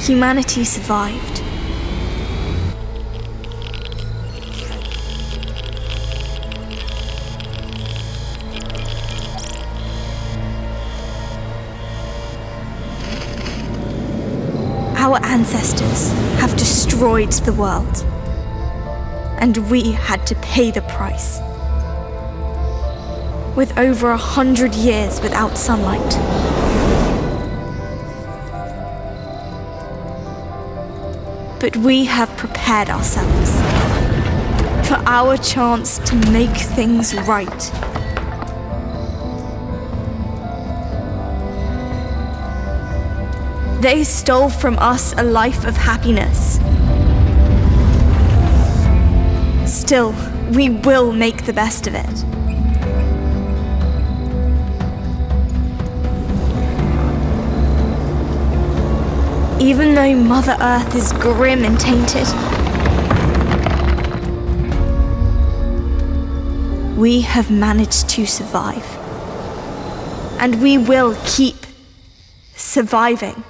humanity survived. Our ancestors have destroyed the world, and we had to pay the price. With over 100 years without sunlight. But we have prepared ourselves for our chance to make things right. They stole from us a life of happiness. Still, we will make the best of it. Even though Mother Earth is grim and tainted, we have managed to survive. And we will keep surviving.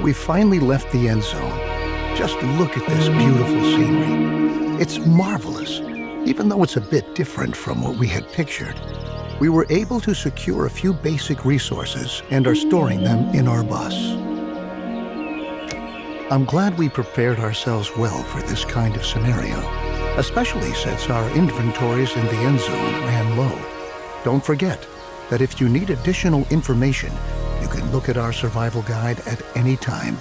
We finally left the end zone. Just look at this beautiful scenery. It's marvelous, even though it's a bit different from what we had pictured. We were able to secure a few basic resources and are storing them in our bus. I'm glad we prepared ourselves well for this kind of scenario, especially since our inventories in the end zone ran low. Don't forget that if you need additional information, you can look at our survival guide at any time.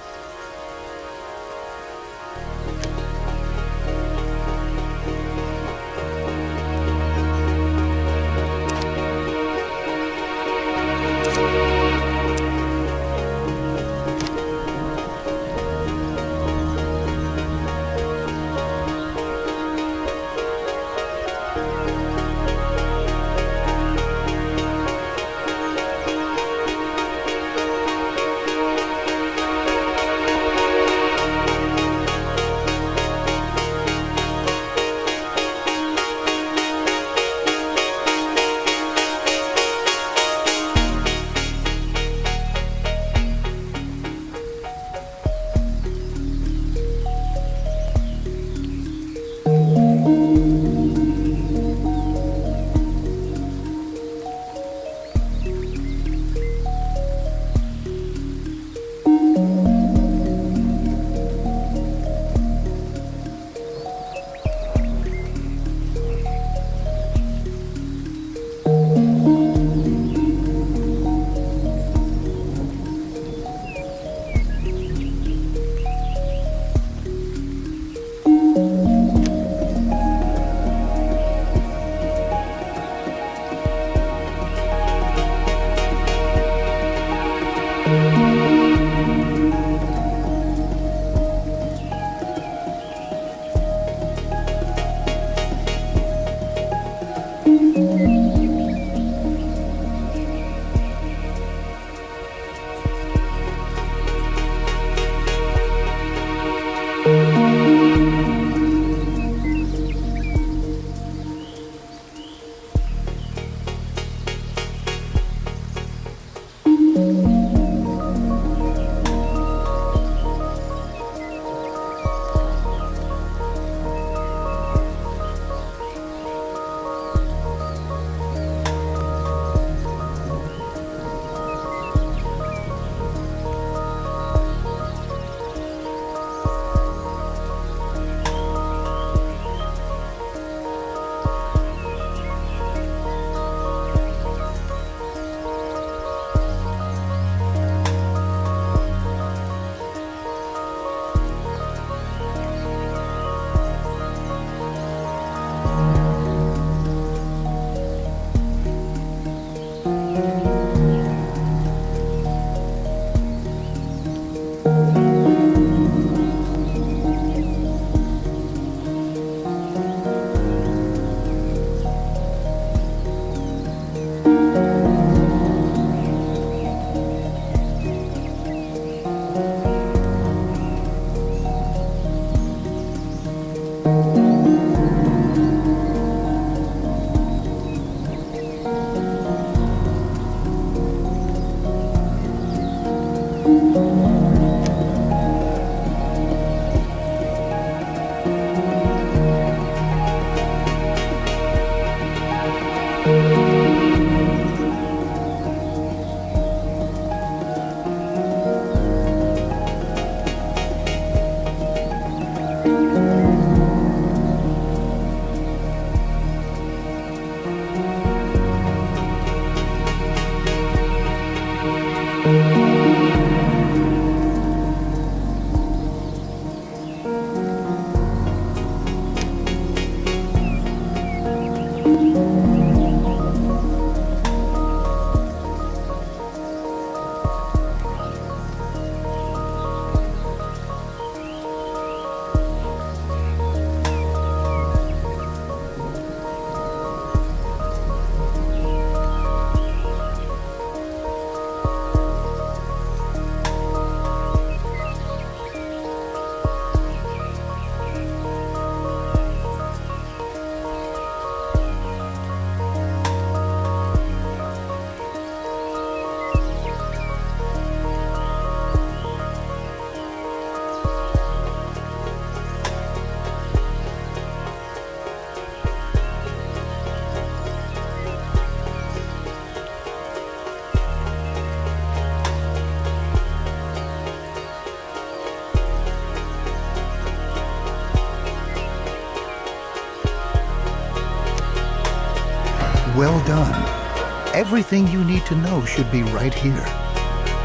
Well done. Everything you need to know should be right here.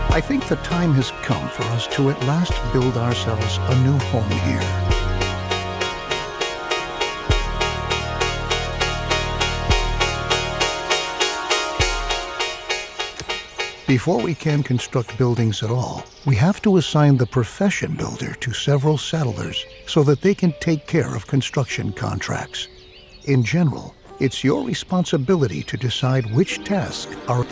I think the time has come for us to at last build ourselves a new home here. Before we can construct buildings at all, we have to assign the profession builder to several settlers so that they can take care of construction contracts. In general, it's your responsibility to decide which tasks are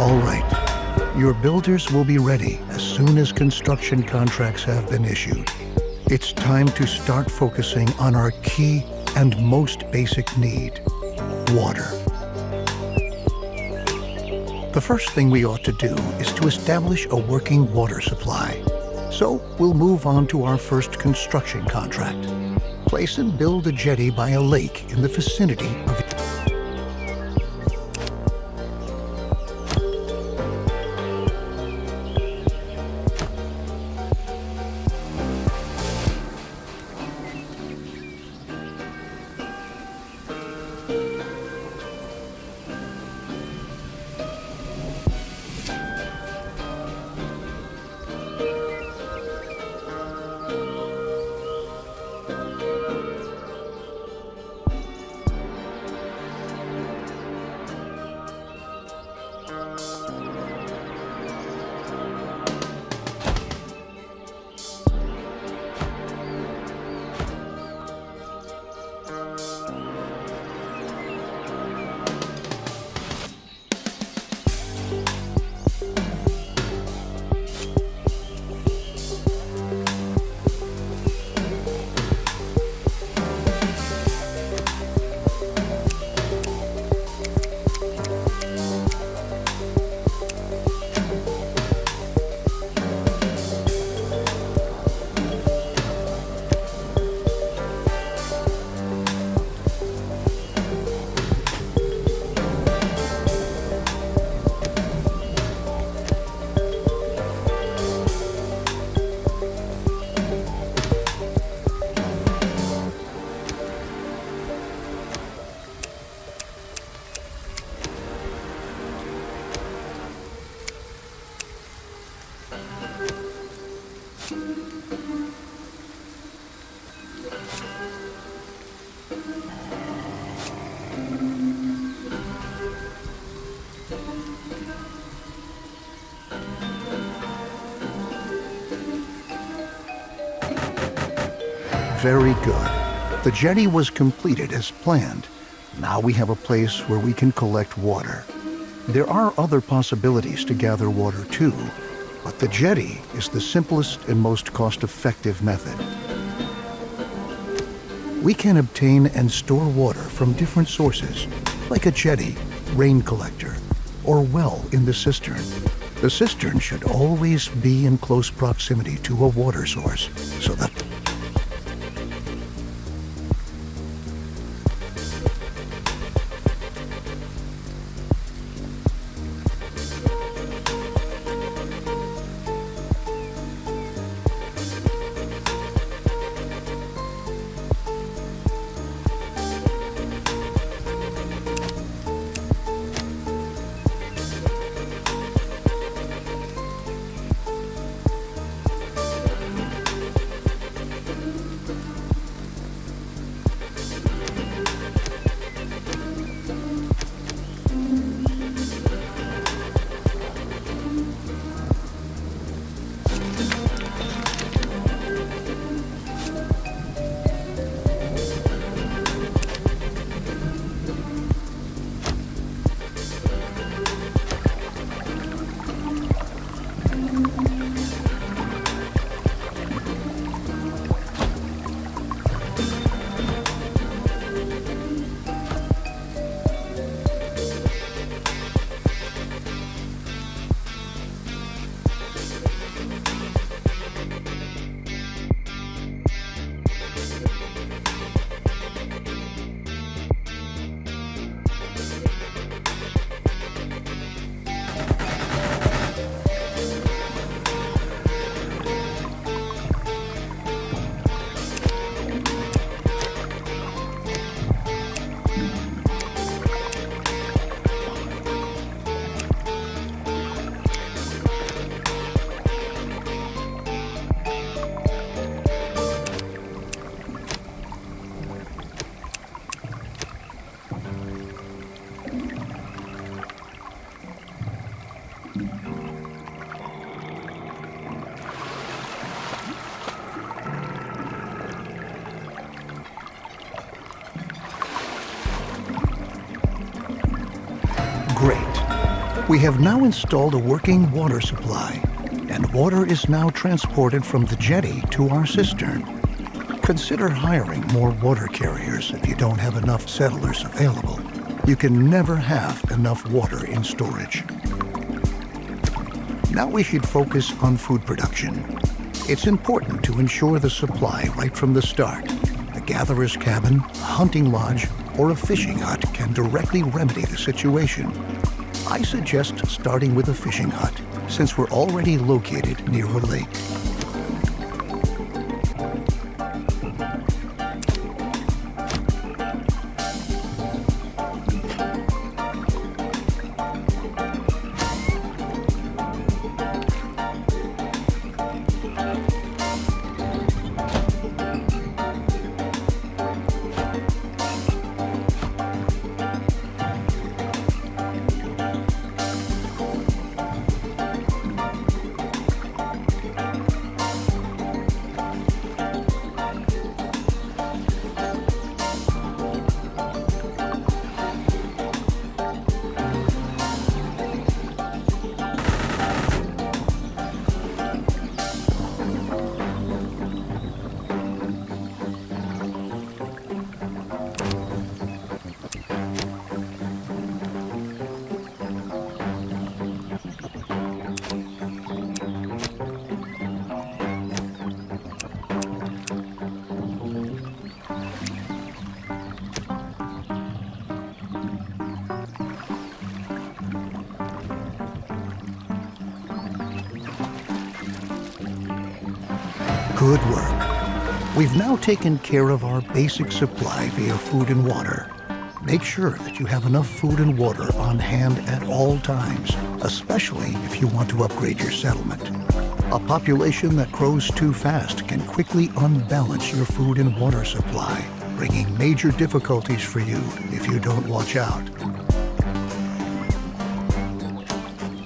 all right. Your builders will be ready as soon as construction contracts have been issued. It's time to start focusing on our key and most basic need, water. The first thing we ought to do is to establish a working water supply. So we'll move on to our first construction contract. Place and build a jetty by a lake in the vicinity of Very good. The jetty was completed as planned. Now we have a place where we can collect water. There are other possibilities to gather water too, but the jetty is the simplest and most cost-effective method. We can obtain and store water from different sources, like a jetty, rain collector, or well in the cistern. The cistern should always be in close proximity to a water source, so that we have now installed a working water supply, and water is now transported from the jetty to our cistern. Consider hiring more water carriers if you don't have enough settlers available. You can never have enough water in storage. Now we should focus on food production. It's important to ensure the supply right from the start. A gatherer's cabin, a hunting lodge, or a fishing hut can directly remedy the situation. I suggest starting with a fishing hut, since we're already located near a lake. Good work. We've now taken care of our basic supply via food and water. Make sure that you have enough food and water on hand at all times, especially if you want to upgrade your settlement. A population that grows too fast can quickly unbalance your food and water supply, bringing major difficulties for you if you don't watch out.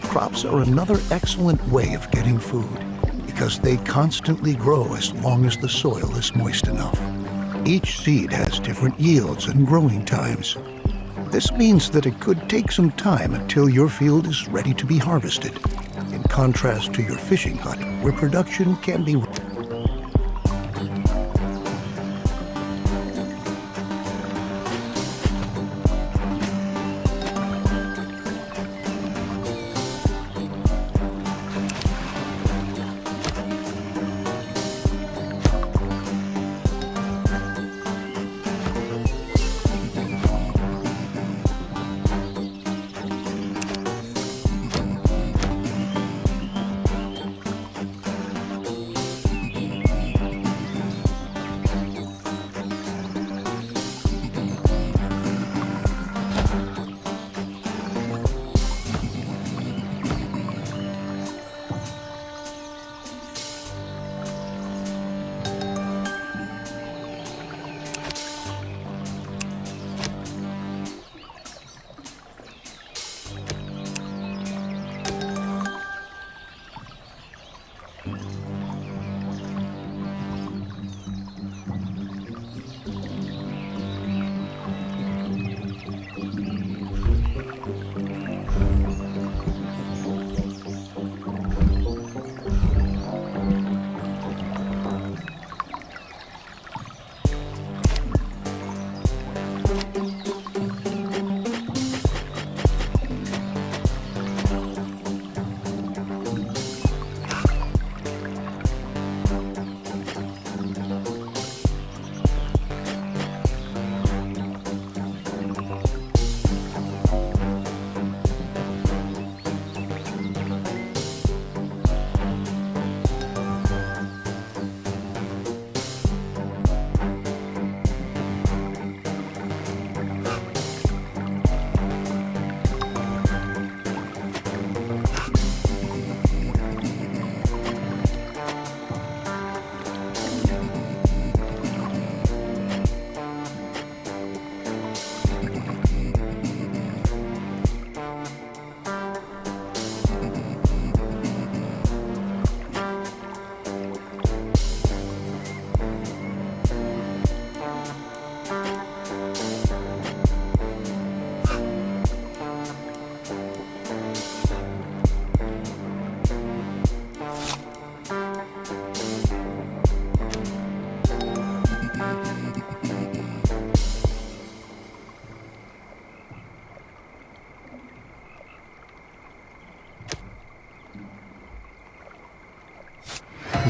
Crops are another excellent way of getting food. because they constantly grow as long as the soil is moist enough. Each seed has different yields and growing times. This means that it could take some time until your field is ready to be harvested, in contrast to your fishing hut, where production can be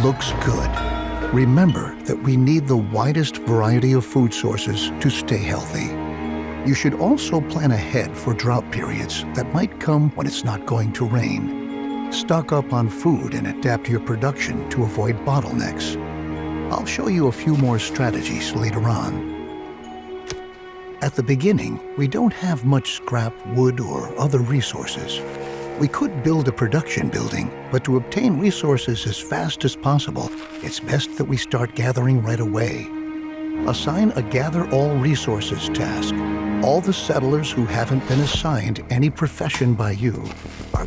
looks good. Remember that we need the widest variety of food sources to stay healthy. You should also plan ahead for drought periods that might come when it's not going to rain. Stock up on food and adapt your production to avoid bottlenecks. I'll show you a few more strategies later on. At the beginning, we don't have much scrap, wood, or other resources. We could build a production building, but to obtain resources as fast as possible, it's best that we start gathering right away. Assign a Gather All Resources task. All the settlers who haven't been assigned any profession by you are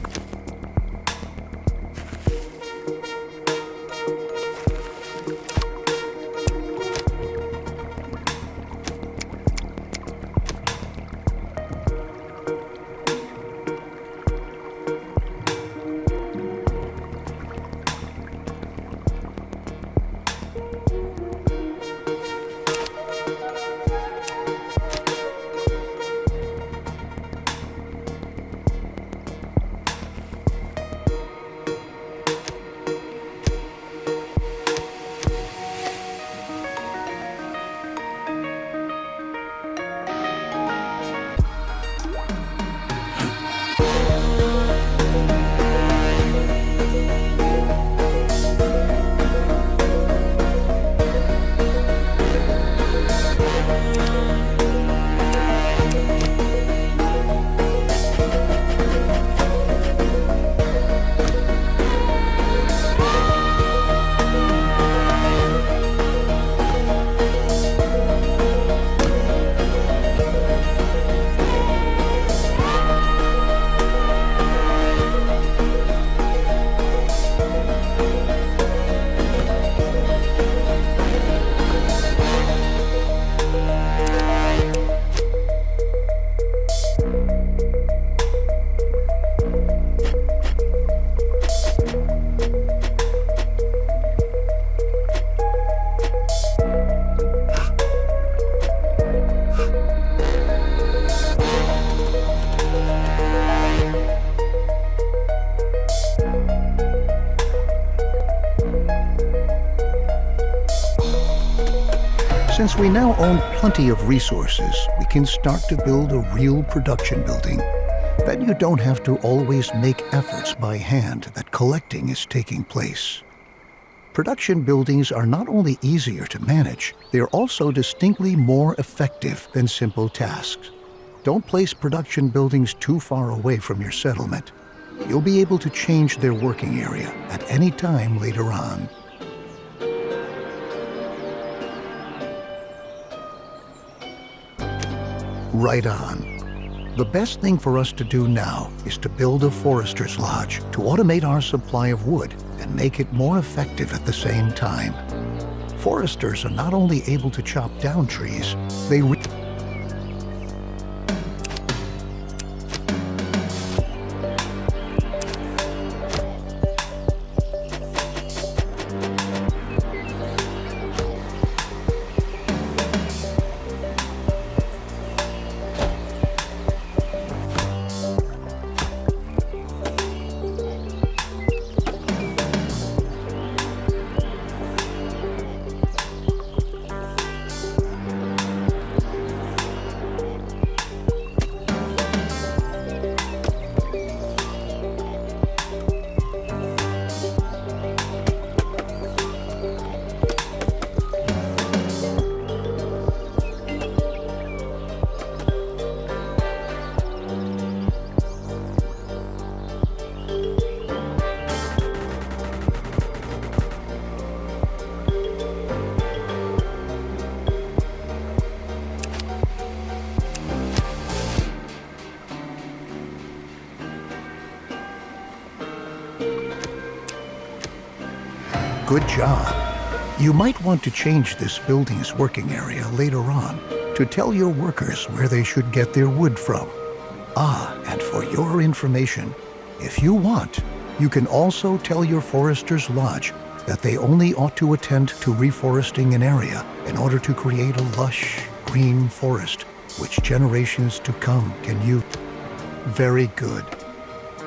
Since we now own plenty of resources, we can start to build a real production building. Then you don't have to always make efforts by hand that collecting is taking place. Production buildings are not only easier to manage, they are also distinctly more effective than simple tasks. Don't place production buildings too far away from your settlement. You'll be able to change their working area at any time later on. Right on. The best thing for us to do now is to build a forester's lodge to automate our supply of wood and make it more effective at the same time. Foresters are not only able to chop down trees, they Good job. You might want to change this building's working area later on to tell your workers where they should get their wood from. And for your information, if you want, you can also tell your forester's lodge that they only ought to attend to reforesting an area in order to create a lush, green forest which generations to come can use. Very good.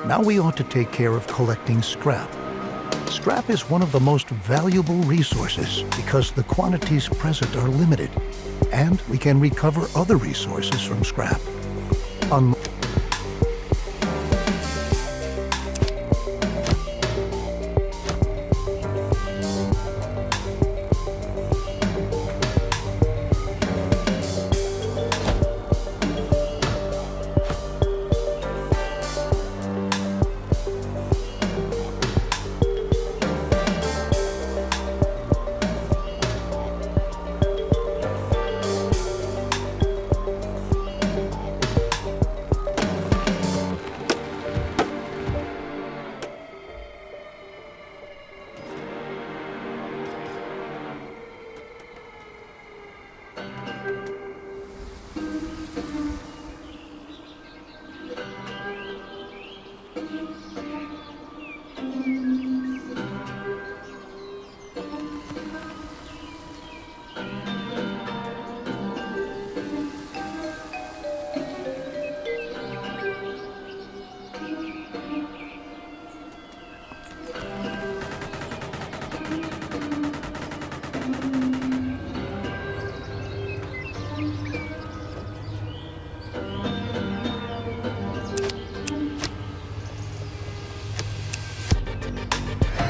Now we ought to take care of collecting scrap. Scrap is one of the most valuable resources because the quantities present are limited, and we can recover other resources from scrap.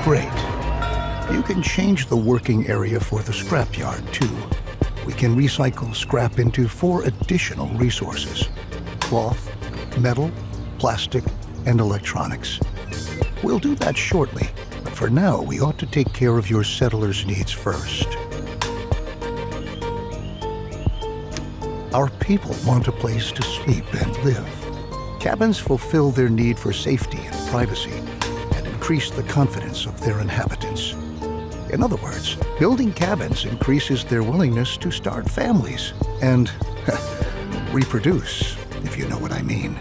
Great. You can change the working area for the scrapyard, too. We can recycle scrap into 4 additional resources: cloth, metal, plastic, and electronics. We'll do that shortly, but for now we ought to take care of your settlers' needs first. Our people want a place to sleep and live. Cabins fulfill their need for safety and privacy, and increase the confidence of their inhabitants. In other words, building cabins increases their willingness to start families and reproduce, if you know what I mean.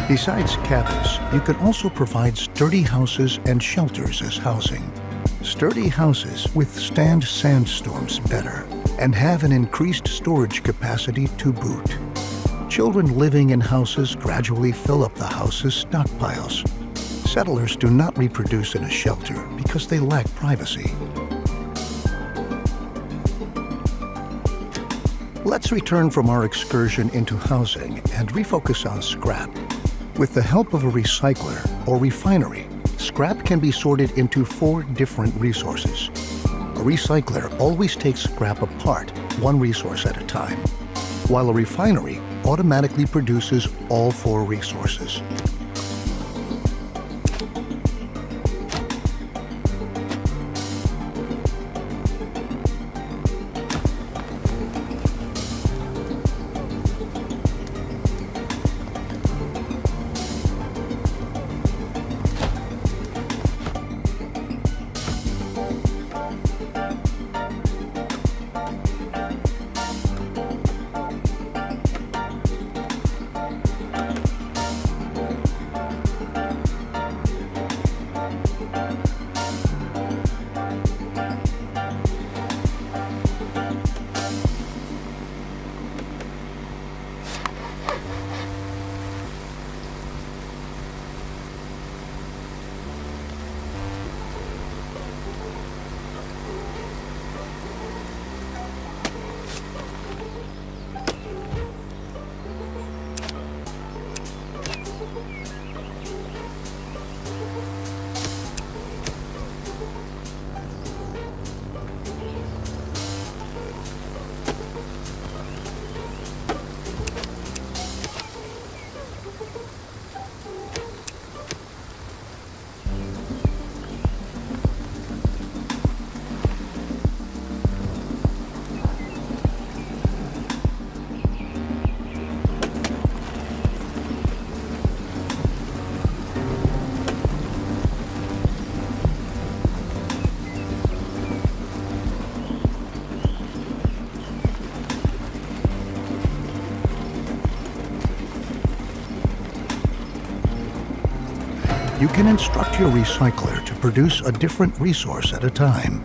Besides cabins, you can also provide sturdy houses and shelters as housing. Sturdy houses withstand sandstorms better and have an increased storage capacity to boot. Children living in houses gradually fill up the house's stockpiles. Settlers do not reproduce in a shelter because they lack privacy. Let's return from our excursion into housing and refocus on scrap. With the help of a recycler or refinery, scrap can be sorted into 4 different resources. A recycler always takes scrap apart, one resource at a time, while a refinery automatically produces all 4 resources. You can instruct your recycler to produce a different resource at a time.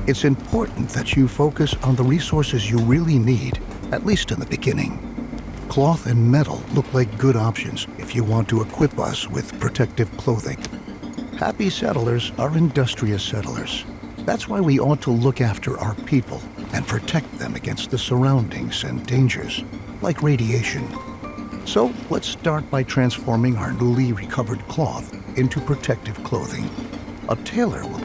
It's important that you focus on the resources you really need, at least in the beginning. Cloth and metal look like good options if you want to equip us with protective clothing. Happy settlers are industrious settlers. That's why we ought to look after our people and protect them against the surroundings and dangers, like radiation. So let's start by transforming our newly recovered cloth into protective clothing. A tailor will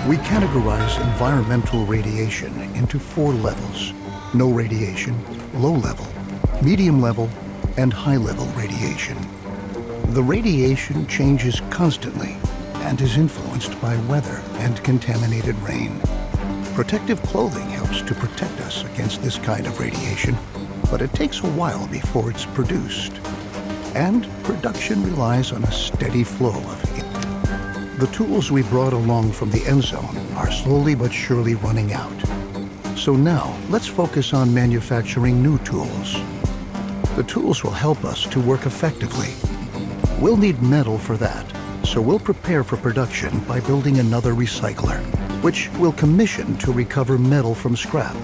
We categorize environmental radiation into 4 levels: no radiation, low level, medium level, and high level radiation. The radiation changes constantly and is influenced by weather and contaminated rain. Protective clothing helps to protect us against this kind of radiation, but it takes a while before it's produced. And production relies on a steady flow of heat. The tools we brought along from the EndZone are slowly but surely running out. So now, let's focus on manufacturing new tools. The tools will help us to work effectively. We'll need metal for that, so we'll prepare for production by building another recycler, which we'll commission to recover metal from scrap.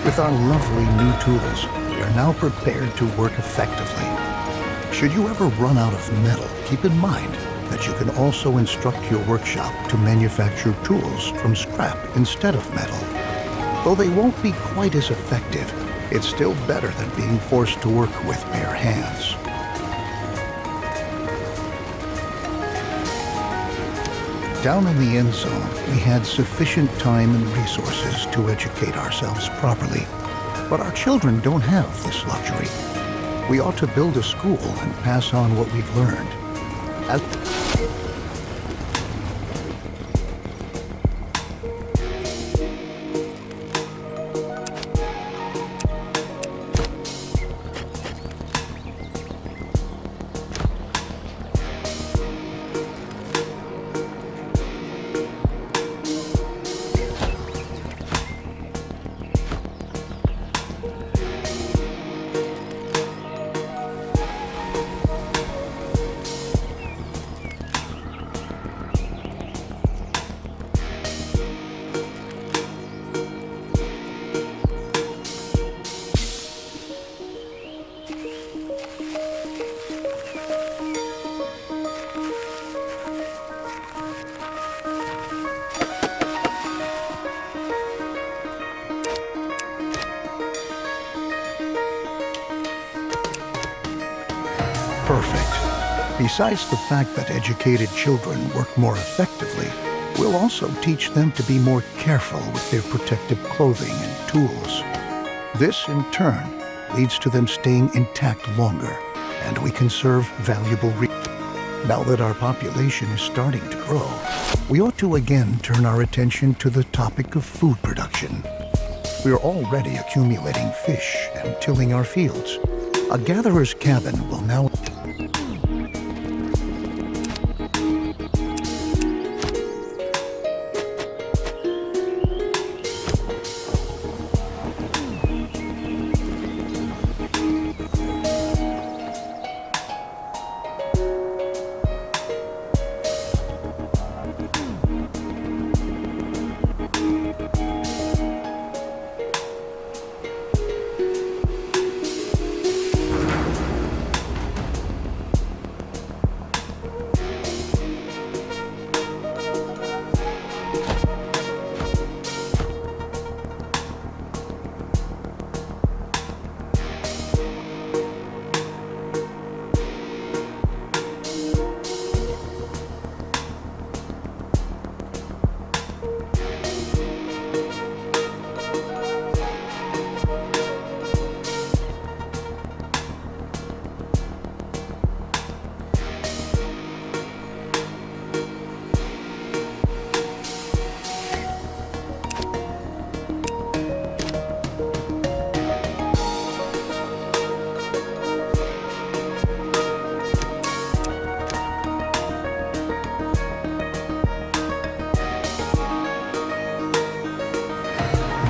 With our lovely new tools, we are now prepared to work effectively. Should you ever run out of metal, keep in mind that you can also instruct your workshop to manufacture tools from scrap instead of metal. Though they won't be quite as effective, it's still better than being forced to work with bare hands. Down in the end zone, we had sufficient time and resources to educate ourselves properly. But our children don't have this luxury. We ought to build a school and pass on what we've learned. Perfect. Besides the fact that educated children work more effectively, we'll also teach them to be more careful with their protective clothing and tools. This, in turn, leads to them staying intact longer, and we conserve valuable Now that our population is starting to grow, we ought to again turn our attention to the topic of food production. We are already accumulating fish and tilling our fields. A gatherer's cabin will now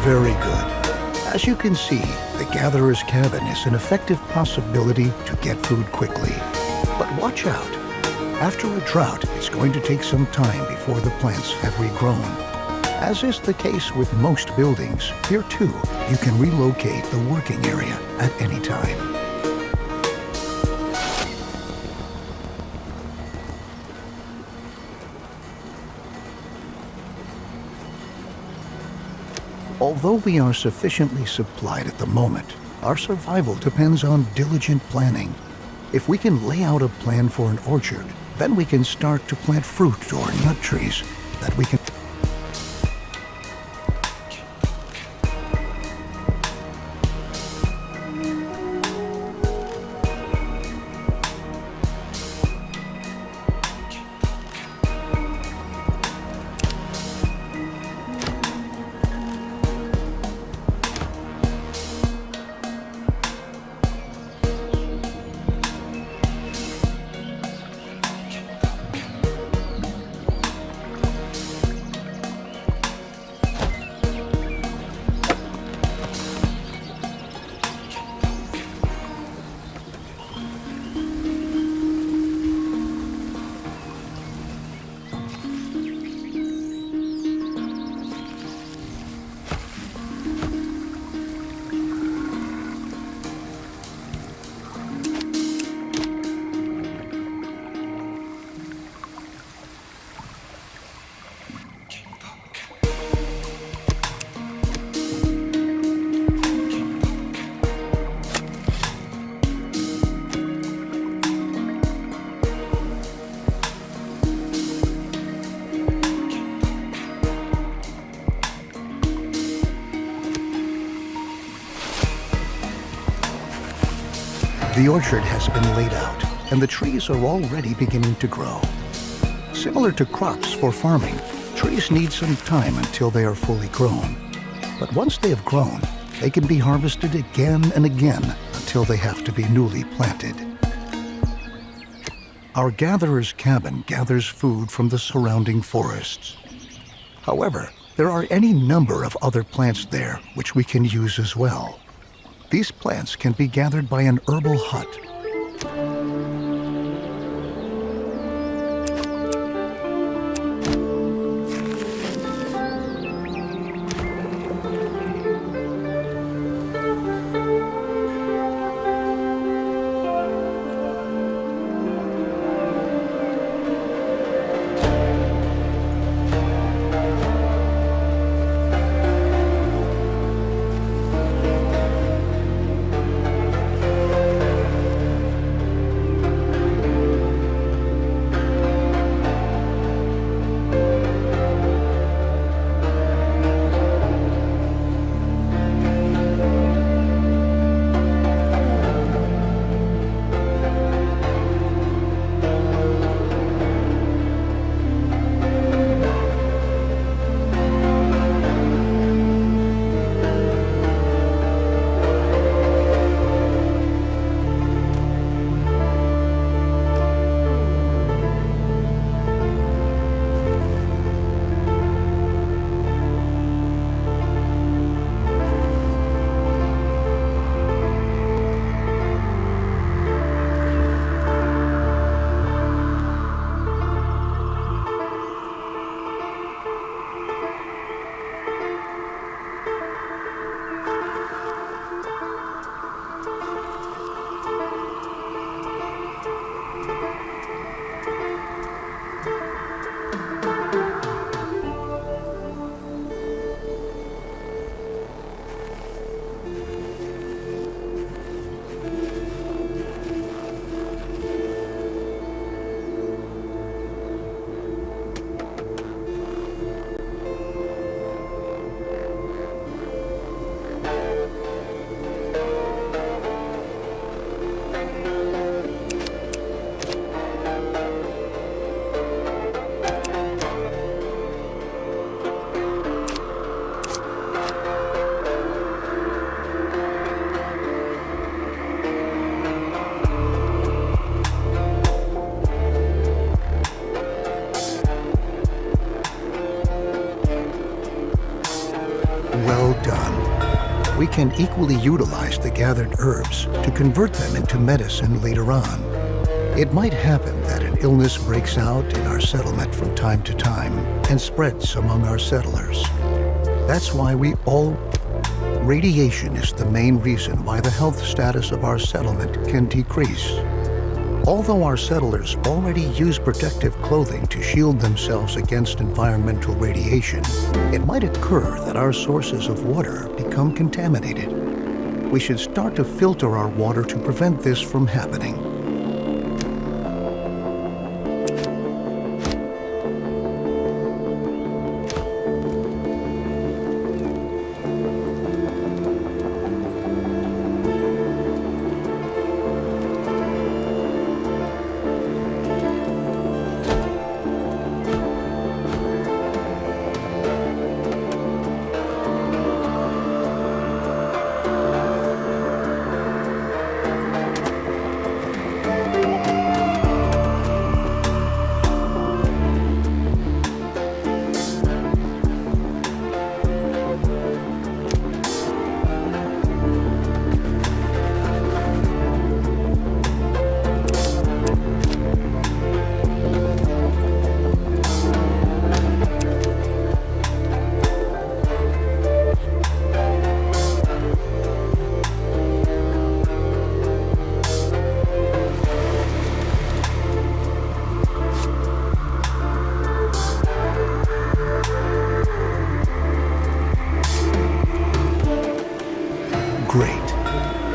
Very good. As you can see, the gatherer's cabin is an effective possibility to get food quickly. But watch out. After a drought, it's going to take some time before the plants have regrown. As is the case with most buildings, here too, you can relocate the working area at any time. Although we are sufficiently supplied at the moment, our survival depends on diligent planning. If we can lay out a plan for an orchard, then we can start to plant fruit or nut trees that we can The orchard has been laid out, and the trees are already beginning to grow. Similar to crops for farming, trees need some time until they are fully grown. But once they have grown, they can be harvested again and again until they have to be newly planted. Our gatherer's cabin gathers food from the surrounding forests. However, there are any number of other plants there which we can use as well. These plants can be gathered by an herbal hut. We can equally utilize the gathered herbs to convert them into medicine later on. It might happen that an illness breaks out in our settlement from time to time and spreads among our settlers. That's why radiation is the main reason why the health status of our settlement can decrease. Although our settlers already use protective clothing to shield themselves against environmental radiation, it might occur that our sources of water become contaminated. We should start to filter our water to prevent this from happening.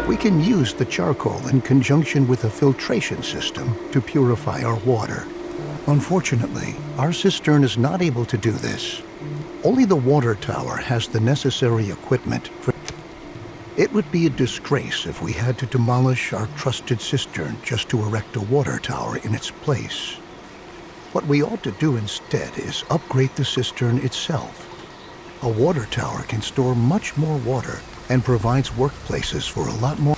We can use the charcoal in conjunction with a filtration system to purify our water. Unfortunately, our cistern is not able to do this. Only the water tower has the necessary equipment for It would be a disgrace if we had to demolish our trusted cistern just to erect a water tower in its place. What we ought to do instead is upgrade the cistern itself. A water tower can store much more water and provides workplaces for a lot more.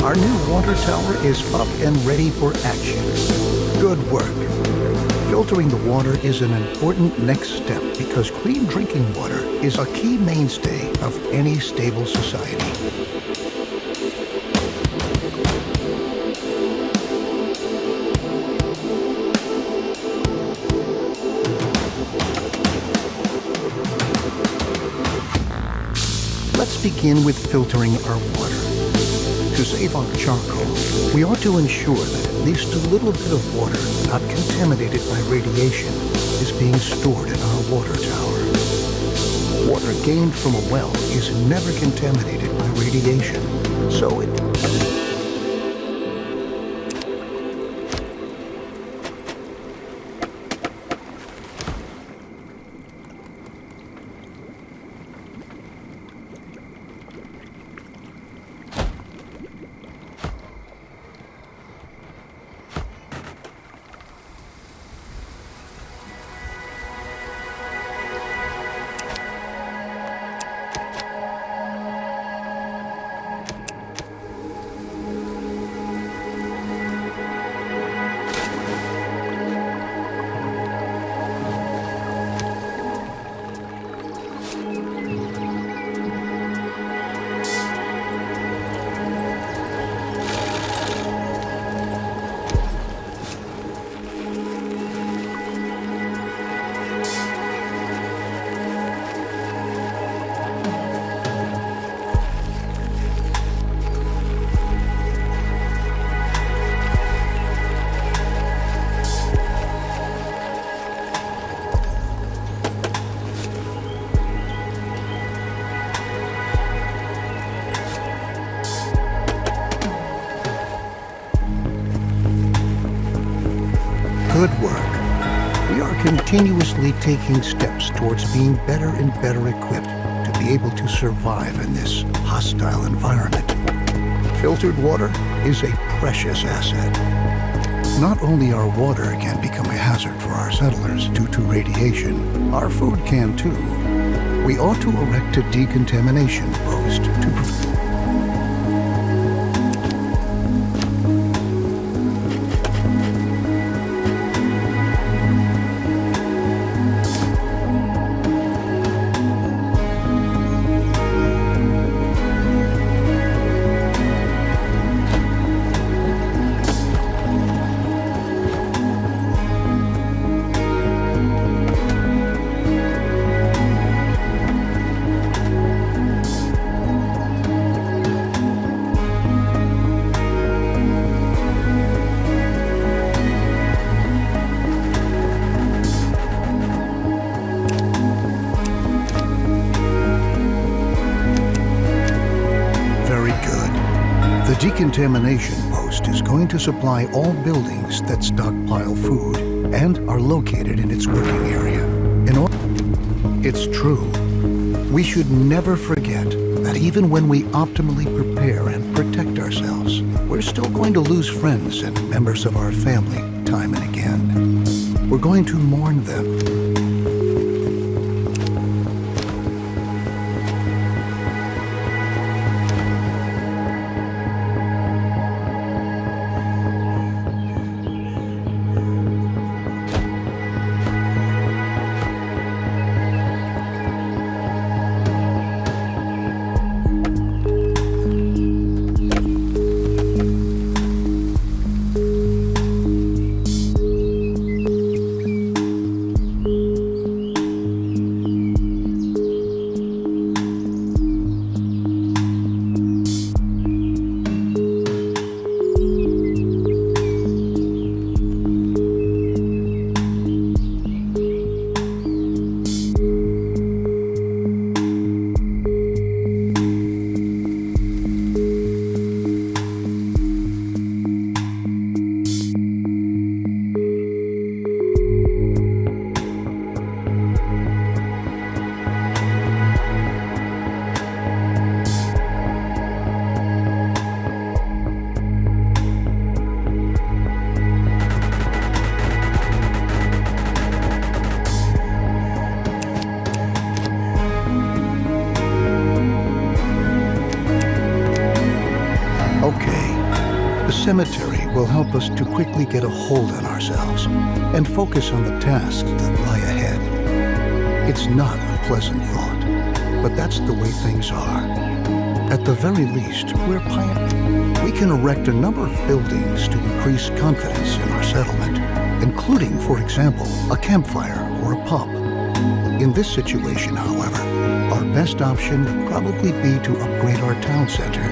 Our new water tower is up and ready for action. Good work. Filtering the water is an important next step because clean drinking water is a key mainstay of any stable society. Let's begin with filtering our water. To save on charcoal, we ought to ensure that at least a little bit of water not contaminated by radiation is being stored in our water tower. Water gained from a well is never contaminated by radiation, so it Good work. We are continuously taking steps towards being better and better equipped to be able to survive in this hostile environment. Filtered water is a precious asset. Not only our water can become a hazard for our settlers due to radiation, our food can too. We ought to erect a decontamination post to prevent. The decontamination post is going to supply all buildings that stockpile food and are located in its working area. It's true. We should never forget that even when we optimally prepare and protect ourselves, we're still going to lose friends and members of our family time and again. We're going to mourn them. Cemetery will help us to quickly get a hold on ourselves and focus on the tasks that lie ahead. It's not a pleasant thought, but that's the way things are. At the very least, we're pioneers. We can erect a number of buildings to increase confidence in our settlement, including, for example, a campfire or a pub. In this situation, however, our best option would probably be to upgrade our town center.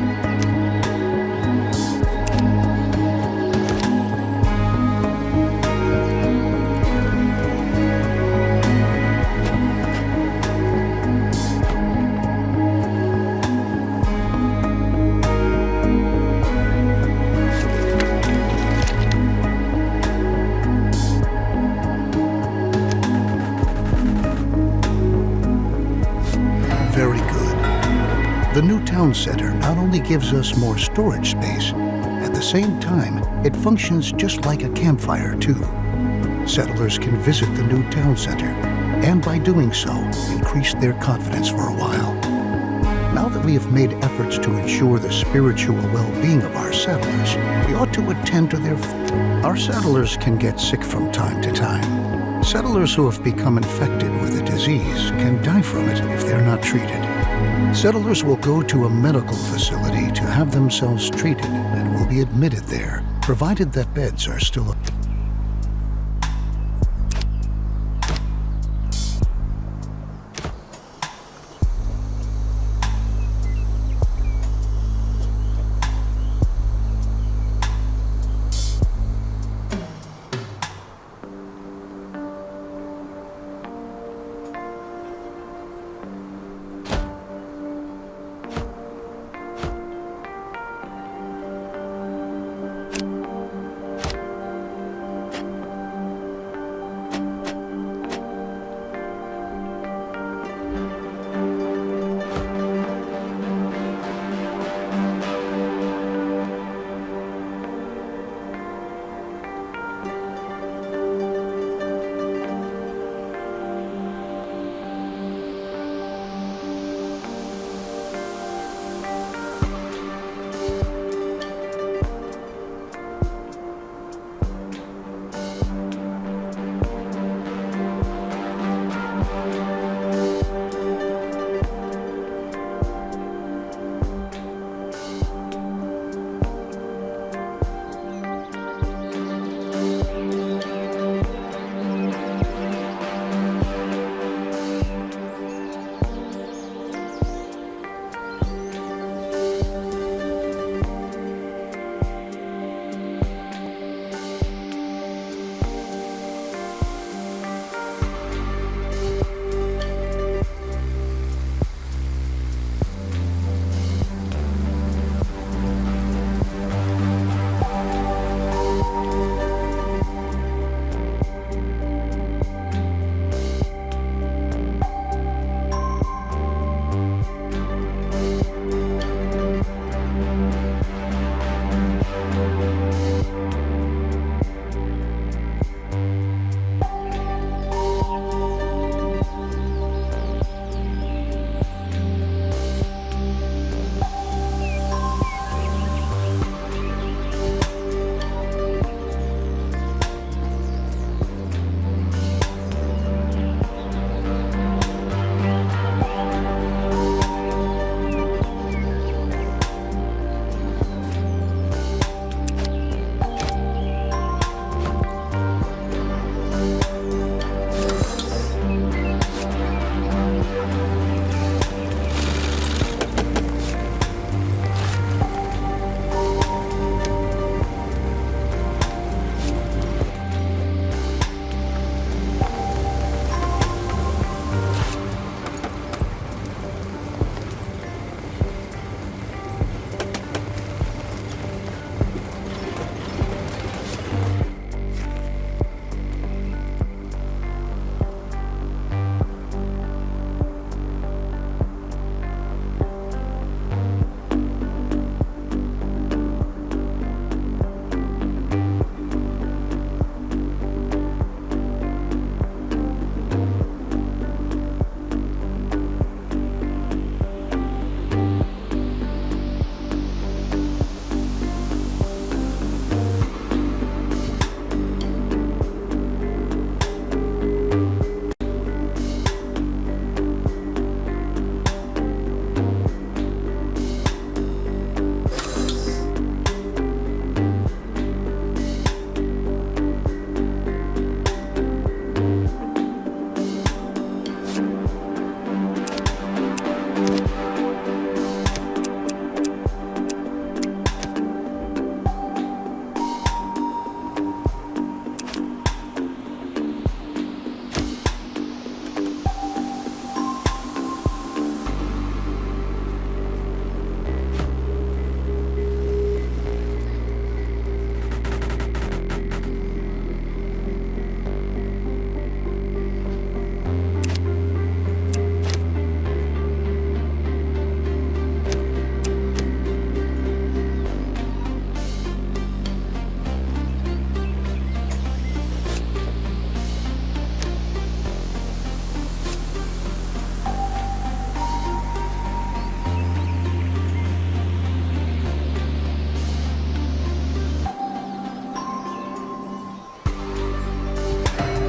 The new town center not only gives us more storage space, at the same time, it functions just like a campfire too. Settlers can visit the new town center, and by doing so, increase their confidence for a while. Now that we have made efforts to ensure the spiritual well-being of our settlers, we ought to attend to their... Our settlers can get sick from time to time. Settlers who have become infected with a disease can die from it if they're not treated. Settlers will go to a medical facility to have themselves treated and will be admitted there, provided that beds are still available.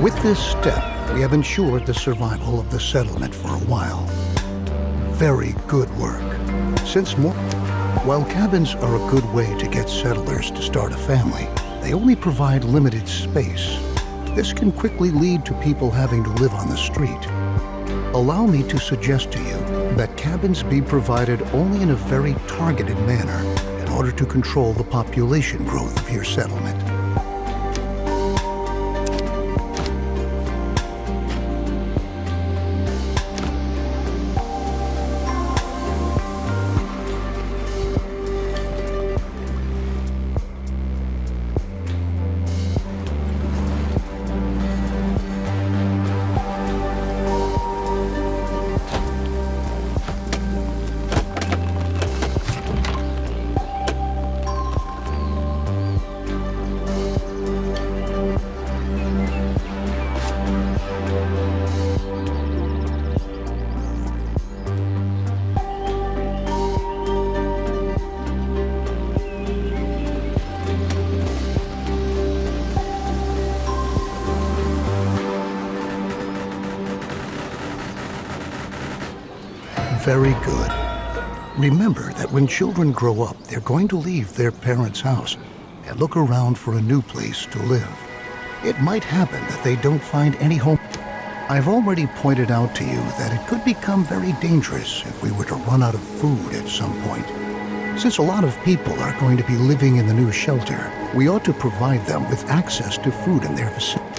With this step, we have ensured the survival of the settlement for a while. Very good work. While cabins are a good way to get settlers to start a family, they only provide limited space. This can quickly lead to people having to live on the street. Allow me to suggest to you that cabins be provided only in a very targeted manner in order to control the population growth of your settlement. Very good. Remember that when children grow up, they're going to leave their parents' house and look around for a new place to live. It might happen that they don't find any home. I've already pointed out to you that it could become very dangerous if we were to run out of food at some point. Since a lot of people are going to be living in the new shelter, we ought to provide them with access to food in their vicinity.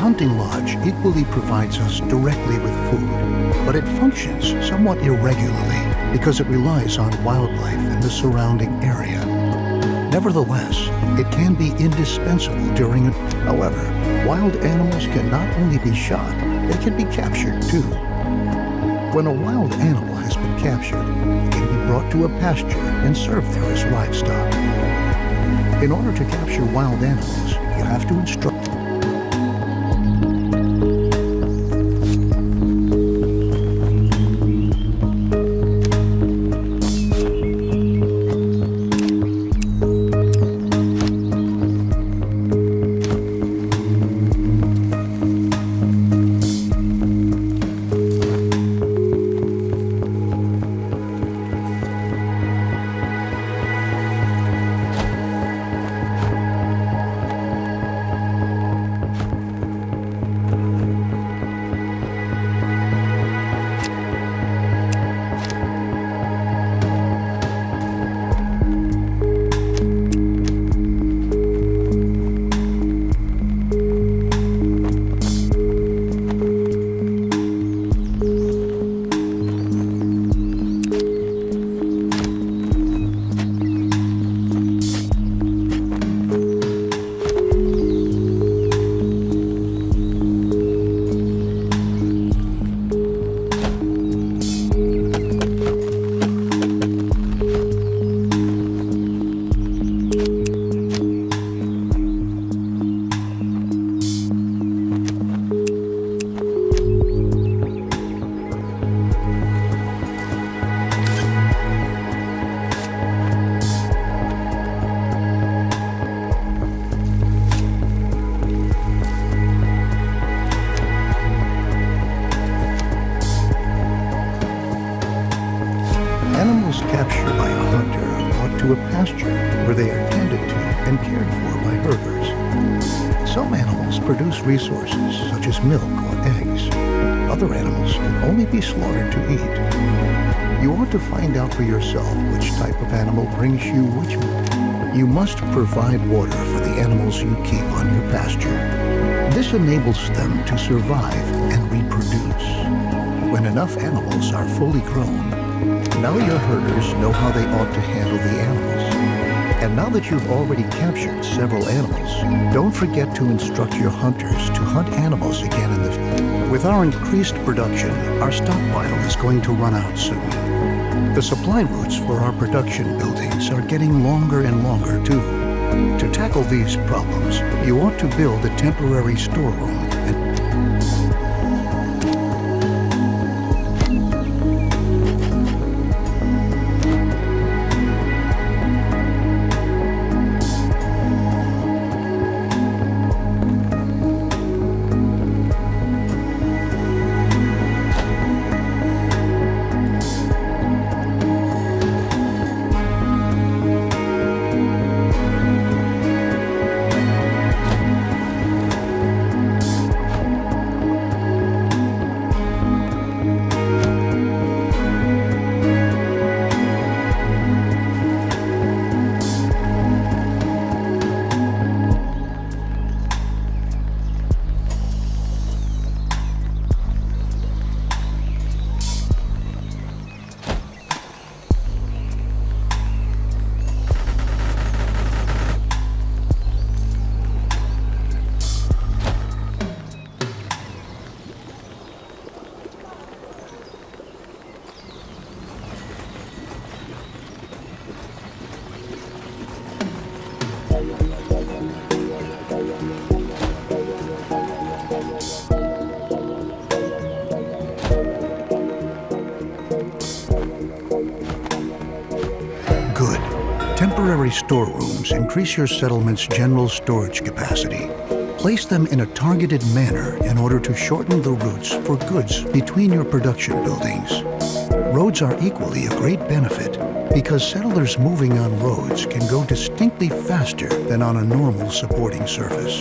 Hunting lodge equally provides us directly with food, but it functions somewhat irregularly because it relies on wildlife in the surrounding area. Nevertheless, it can be indispensable during it. However, wild animals can not only be shot, they can be captured too. When a wild animal has been captured, it can be brought to a pasture and served there as livestock. In order to capture wild animals, you have to instruct. Animals captured by a hunter are brought to a pasture where they are tended to and cared for by herders. Some animals produce resources such as milk or eggs. Other animals can only be slaughtered to eat. You ought to find out for yourself which type of animal brings you which meat. You must provide water for the animals you keep on your pasture. This enables them to survive and reproduce. When enough animals are fully grown, now your herders know how they ought to handle the animals. And now that you've already captured several animals, don't forget to instruct your hunters to hunt animals again in the future. With our increased production, our stockpile is going to run out soon. The supply routes for our production buildings are getting longer and longer too. To tackle these problems, you ought to build a temporary storeroom and temporary storerooms increase your settlement's general storage capacity. Place them in a targeted manner in order to shorten the routes for goods between your production buildings. Roads are equally a great benefit because settlers moving on roads can go distinctly faster than on a normal supporting surface.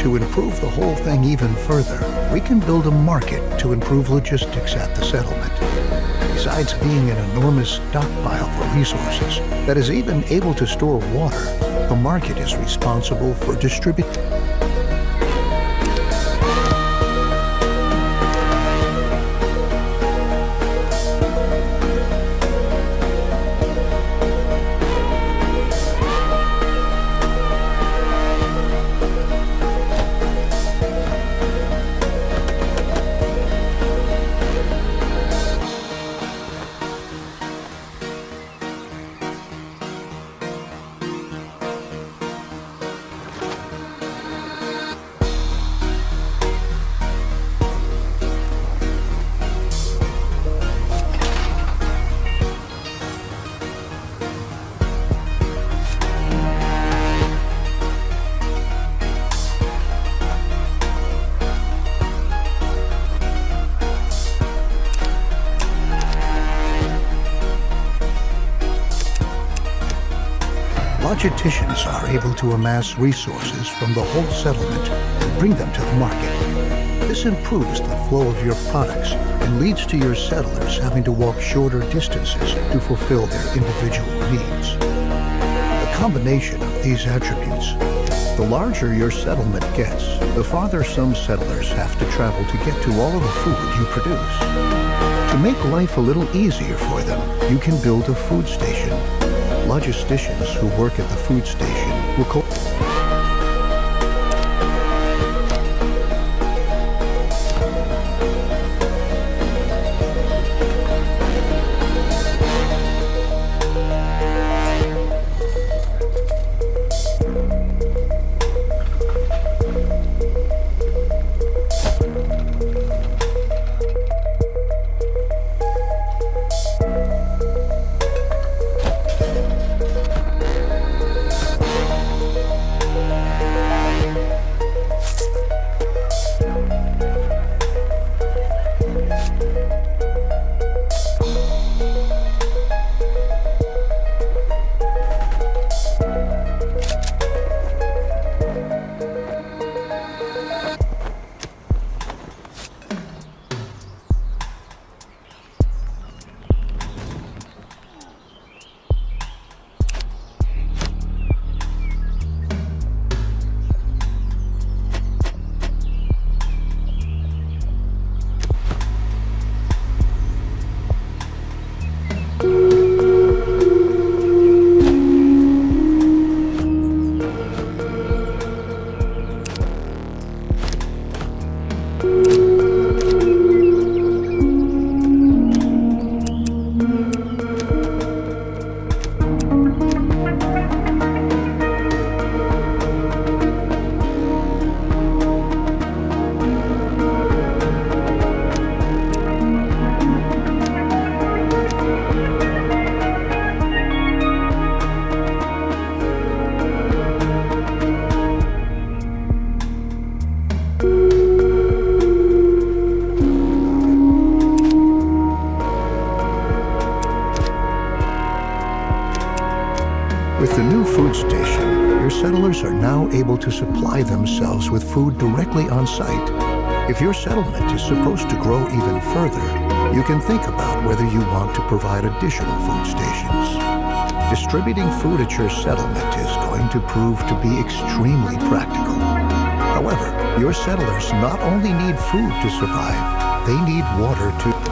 To improve the whole thing even further, we can build a market to improve logistics at the settlement. Besides being an enormous stockpile for resources that is even able to store water, the market is responsible for distributing. Logisticians are able to amass resources from the whole settlement and bring them to the market. This improves the flow of your products and leads to your settlers having to walk shorter distances to fulfill their individual needs. The combination of these attributes, the larger your settlement gets, the farther some settlers have to travel to get to all of the food you produce. To make life a little easier for them, you can build a food station. Logisticians who work at the food station will settlers are now able to supply themselves with food directly on site. If your settlement is supposed to grow even further, you can think about whether you want to provide additional food stations. Distributing food at your settlement is going to prove to be extremely practical. However, your settlers not only need food to survive, they need water to...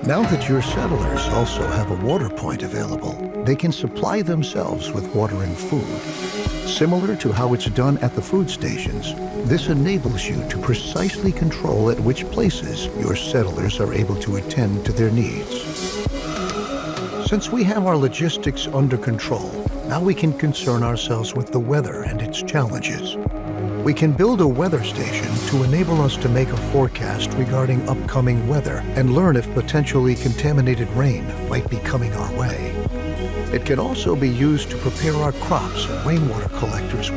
Now that your settlers also have a water point available, they can supply themselves with water and food. Similar to how it's done at the food stations, this enables you to precisely control at which places your settlers are able to attend to their needs. Since we have our logistics under control, now we can concern ourselves with the weather and its challenges. We can build a weather station to enable us to make a forecast regarding upcoming weather and learn if potentially contaminated rain might be coming our way. It can also be used to prepare our crops and rainwater collectors.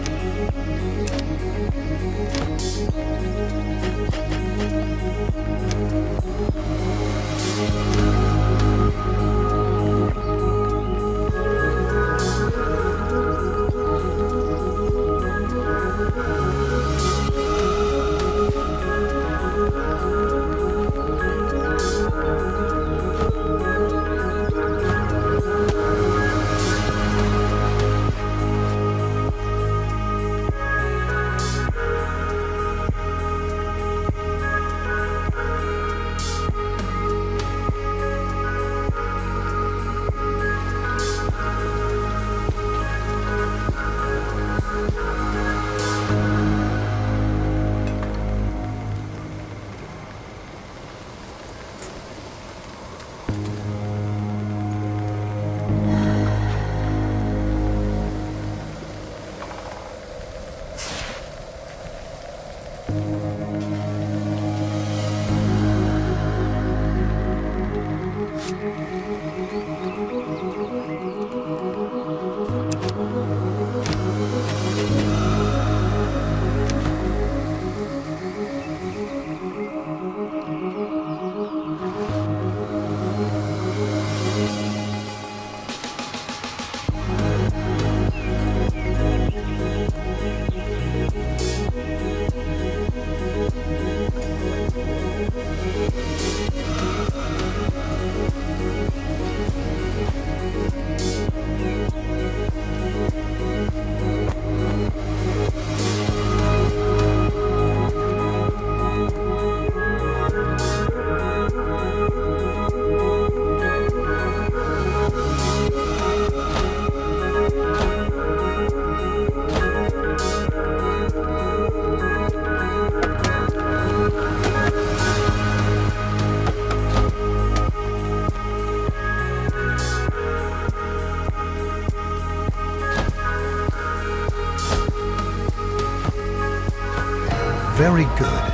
Very good.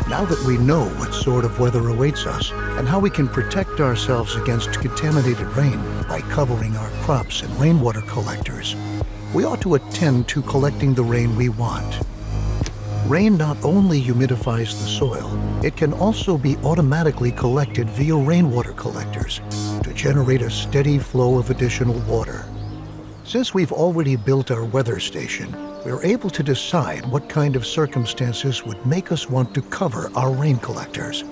Now that we know what sort of weather awaits us and how we can protect ourselves against contaminated rain by covering our crops and rainwater collectors, we ought to attend to collecting the rain we want. Rain not only humidifies the soil, it can also be automatically collected via rainwater collectors to generate a steady flow of additional water. Since we've already built our weather station, we're able to decide what kind of circumstances would make us want to cover our rain collectors.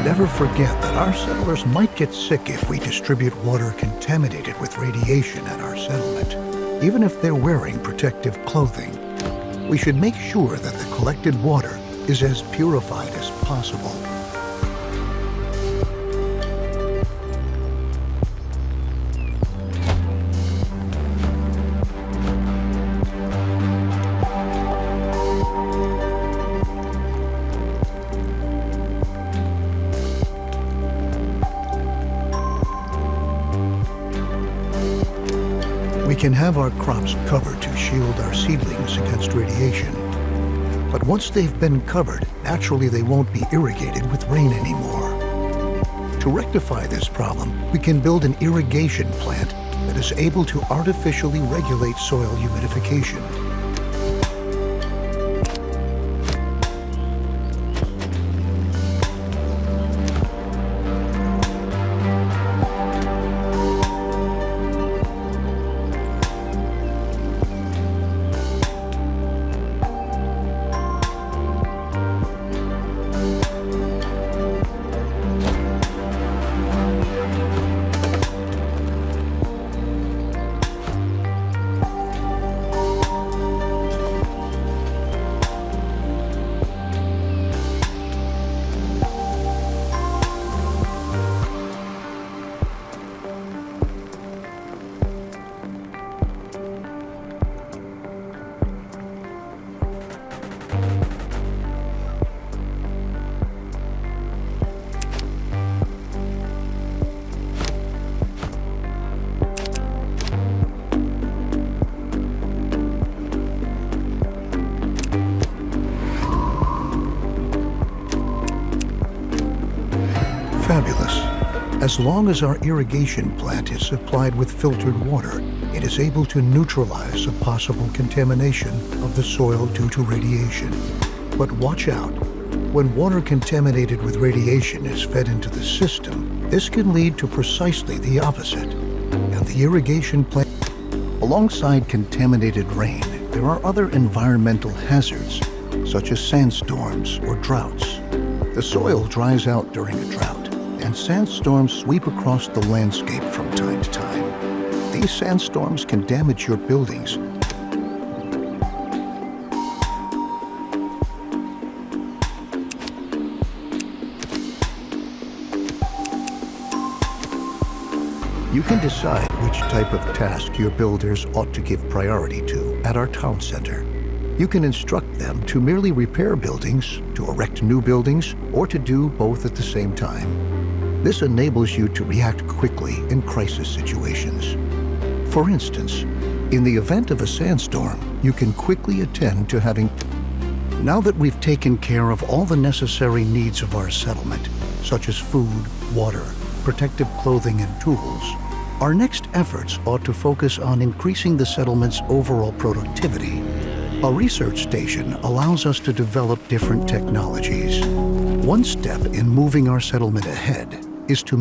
Never forget that our settlers might get sick if we distribute water contaminated with radiation at our settlement, even if they're wearing protective clothing. We should make sure that the collected water is as purified as possible. We can have our crops covered to shield our seedlings against radiation. But once they've been covered, naturally they won't be irrigated with rain anymore. To rectify this problem, we can build an irrigation plant that is able to artificially regulate soil humidification. Fabulous. As long as our irrigation plant is supplied with filtered water, it is able to neutralize a possible contamination of the soil due to radiation. But watch out. When water contaminated with radiation is fed into the system, this can lead to precisely the opposite. And the irrigation plant, alongside contaminated rain, there are other environmental hazards, such as sandstorms or droughts. The soil dries out during a drought, and sandstorms sweep across the landscape from time to time. These sandstorms can damage your buildings. You can decide which type of task your builders ought to give priority to at our town center. You can instruct them to merely repair buildings, to erect new buildings, or to do both at the same time. This enables you to react quickly in crisis situations. For instance, in the event of a sandstorm, you can quickly attend to having... Now that we've taken care of all the necessary needs of our settlement, such as food, water, protective clothing, and tools, our next efforts ought to focus on increasing the settlement's overall productivity. A research station allows us to develop different technologies. One step in moving our settlement ahead is to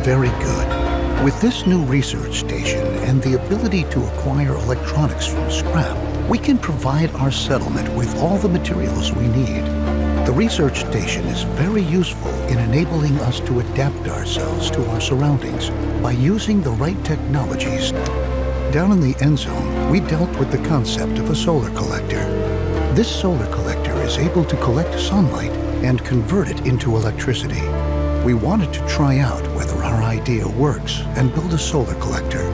Very good. With this new research station and the ability to acquire electronics from scrap, we can provide our settlement with all the materials we need. The research station is very useful in enabling us to adapt ourselves to our surroundings by using the right technologies. Down in the EndZone, we dealt with the concept of a solar collector. This solar collector is able to collect sunlight and convert it into electricity. We wanted to try out whether our idea works and build a solar collector.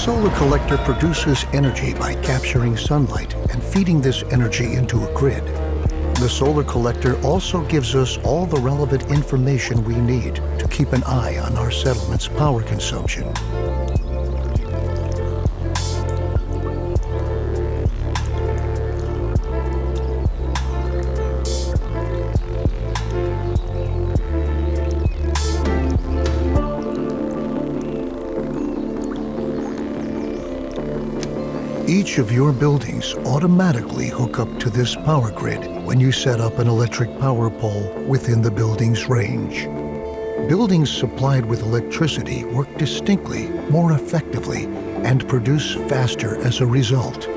solar collector produces energy by capturing sunlight and feeding this energy into a grid. The solar collector also gives us all the relevant information we need to keep an eye on our settlement's power consumption. Each of your buildings automatically hook up to this power grid when you set up an electric power pole within the building's range. Buildings supplied with electricity work distinctly, more effectively, and produce faster as a result.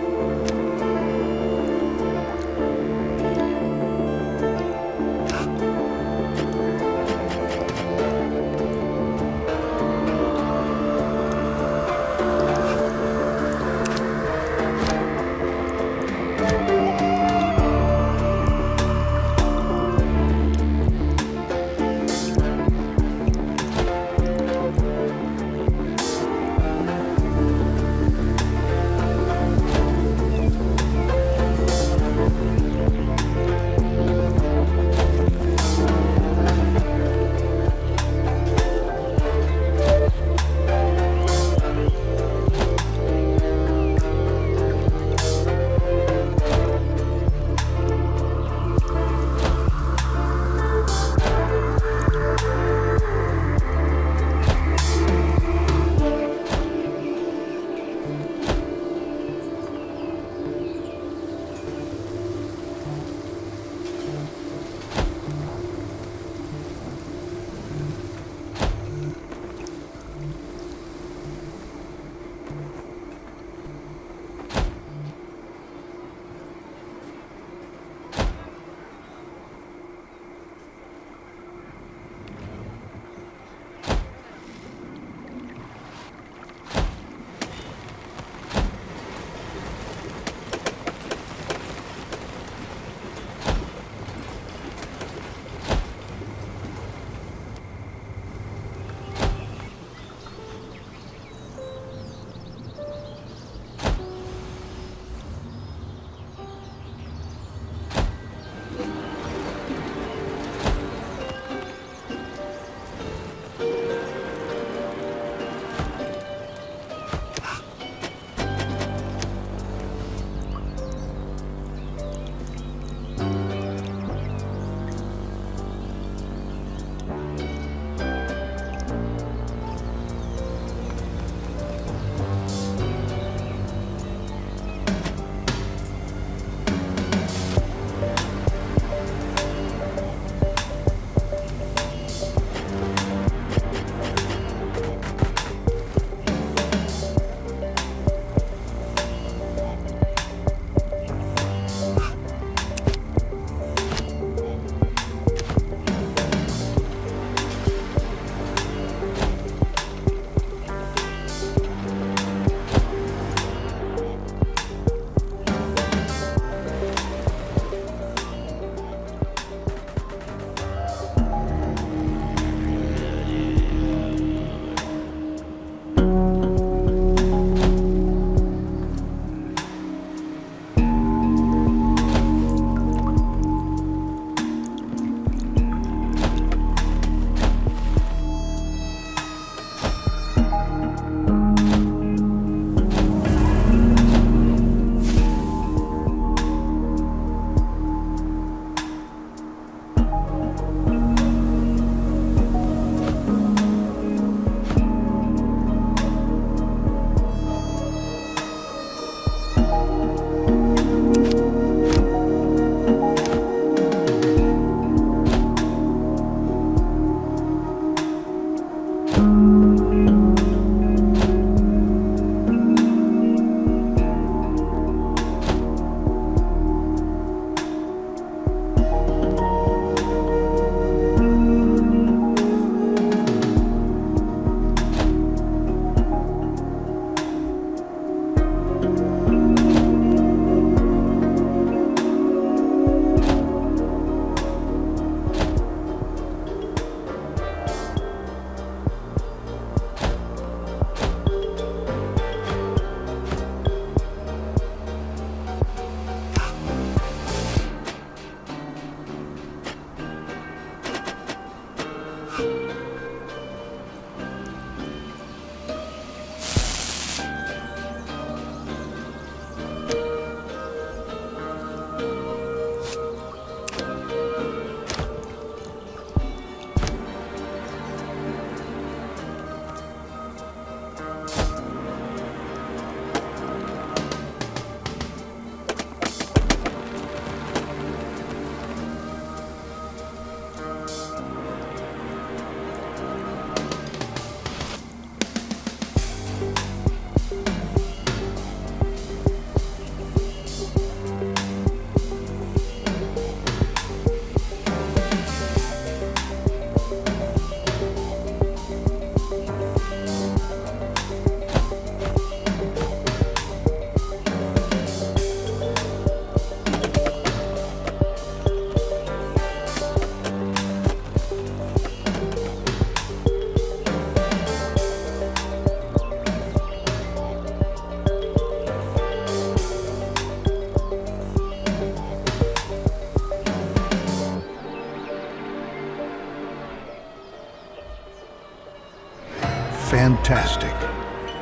fantastic.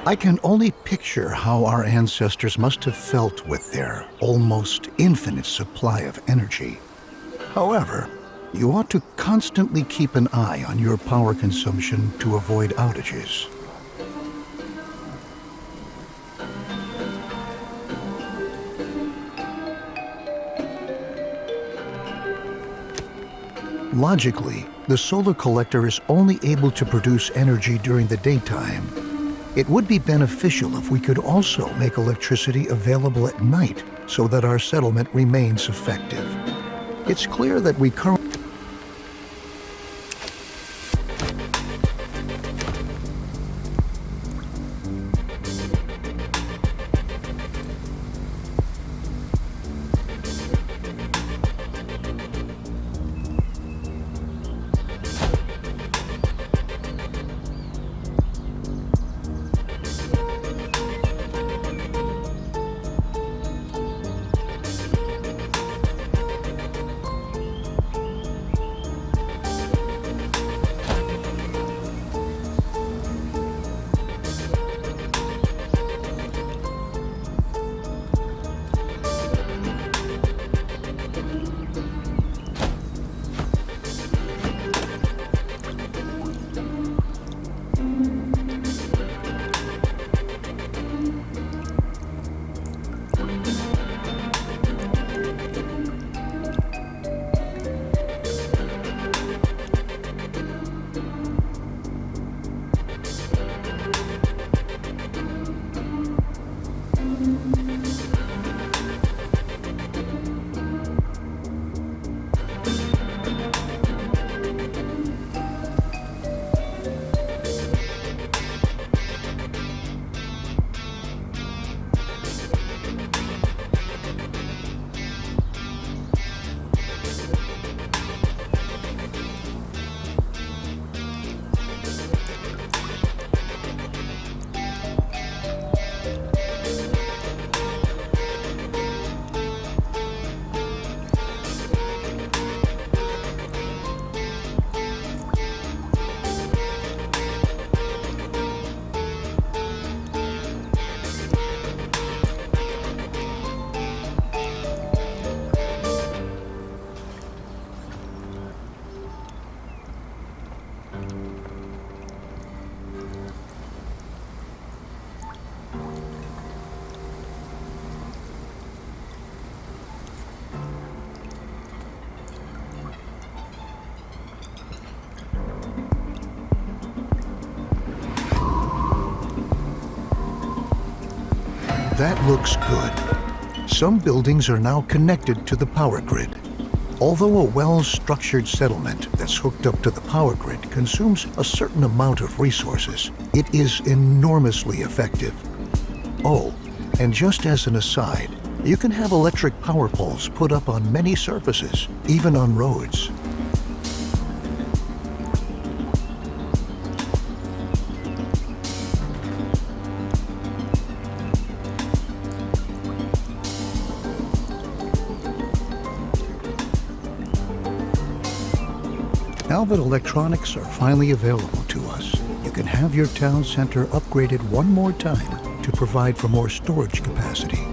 I can only picture how our ancestors must have felt with their almost infinite supply of energy. However, you ought to constantly keep an eye on your power consumption to avoid outages. Logically, the solar collector is only able to produce energy during the daytime. It would be beneficial if we could also make electricity available at night so that our settlement remains effective. It's clear that we currently That looks good. Some buildings are now connected to the power grid. Although a well-structured settlement that's hooked up to the power grid consumes a certain amount of resources, it is enormously effective. Oh, and just as an aside, you can have electric power poles put up on many surfaces, even on roads. Now that electronics are finally available to us, you can have your town center upgraded one more time to provide for more storage capacity.